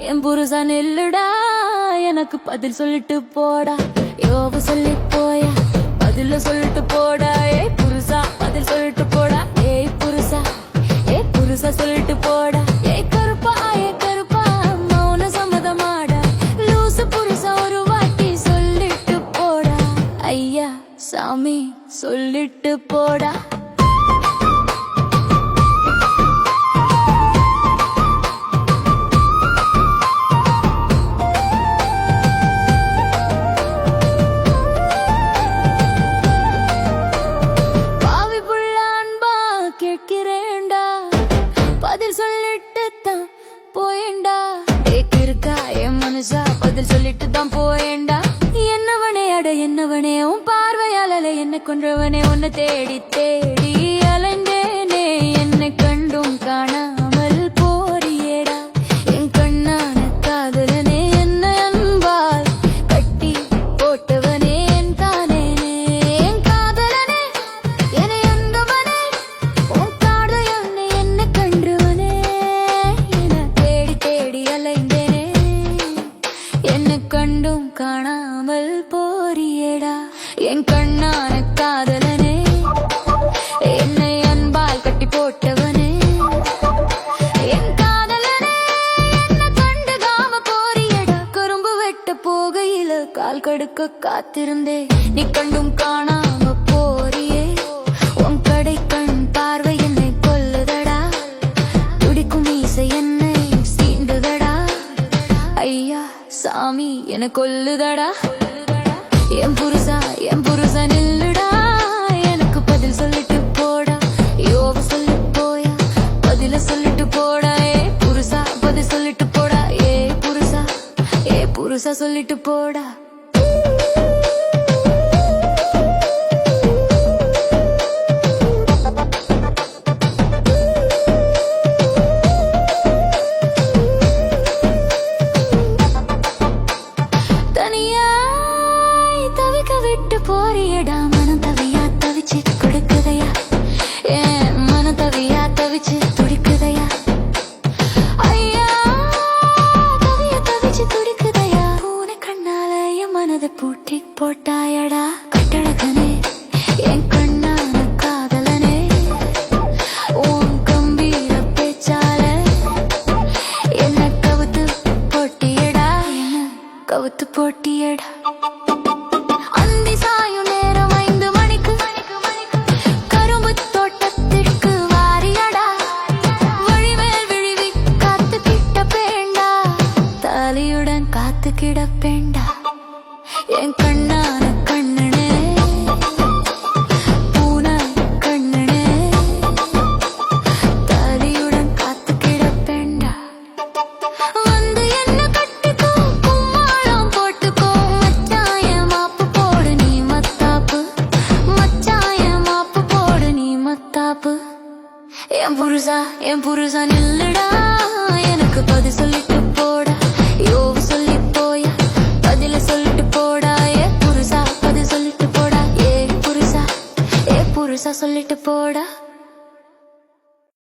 என் புருஷா நெல்லுடா, எனக்கு பதில் சொல்லிட்டு போடா. யோவு சொல்லி போயா, பதில சொல்லிட்டு போடா. ஏய் புருஷா பதில் சொல்லிட்டு போடா. ஏய் புருஷா சொல்லிட்டு போடா. ஏய் கருப்பா மௌன சம்மதமாடா. லூசு புருஷா ஒரு வாட்டி சொல்லிட்டு போடா. ஐயா சாமி சொல்லிட்டு போடா. பதில் சொல்லிட்டு தான் போயேண்டா. இருக்கா என் மனுஷா பதில் சொல்லிட்டு தான் போயேண்டா. என்னவனே உன் பார்வையால என்ன கொன்றவனே. உன்னை தேடி தேடி அலைந்தேனே, என்னை கண்டும் காணாமல் போறியேடா. என் கண்ணான காதலனே, என்ன அன்பால் கட்டி போட்டவனே. என் தானேனே என் காதலனே, என்னை அந்தவனே. உன் காதலனே என்னை கன்றவனே. என்னை தேடி தேடி அலைந்தேனே, என்னை கண்டும் காணாமல் போறியேடா. என் கண்ணான காதலனே, என்னை அன்பால் கட்டி போட்டவனே. என் காதலனே என்னை கண்டுகாம போறியேடா. கரும்பு வெட்ட போகையில கால் கடுக்க காத்திருந்தே, நீ கண்டும் காணாம போறியே. உன் கடை கண் பார்வை என்னை கொல்லுதடா. துடிக்கும் மீசை என்னை சீண்டுதடா. ஐயா சாமி என்னை கொல்லுதடா. என் புருஷா நில்லுடா, எனக்கு பதில் சொல்லிட்டு போடா. யோவு சொல்லி போயா, பதில சொல்லிட்டு போடா. ஏ புருஷா பதில் சொல்லிட்டு போடா. ஏ புருஷா சொல்லிட்டு போடா. விட்டு போறியடா, மனம் தவியா தவிச்சு கொடுக்குதையா. ஏன் மனம் தவியா தவிச்சு துடிக்குதையா. ஐயா தவியா தவிச்சு துடிக்குதையா. பூனை கண்ணால என் மனதை பூட்டி போட்டாயடா. கட்டழகனே என் கண்ணான காதலனே, உன் கம்பீர பேச்சால என்ன கவுத்து போட்டியடா. என்ன கவுத்து போட்டியடா. காத்து கிடப்பேண்டா. என் கண்ணான கண்ணனே, பூனை கண்ணனே, தாலியுடன் காத்து கிடப்பேண்டா. வந்து என்ன கட்டிக்கோ, கும்மாளம் போட்டுக்கோ. மச்சாய மாப்பு போடு நீ மத்தாப்பு. மச்சாய மாப்பு போடு நீ மத்தாப்பு. என் புருஷா நில்லுடா, எனக்கு பதில் சொல்லிட்டு போடா. யோவு சொல்லி போயா, பதில சொல்லிட்டு போடா. ஏ புருஷா பதில் சொல்லிட்டு போடா. ஏ புருஷா சொல்லிட்டு போடா.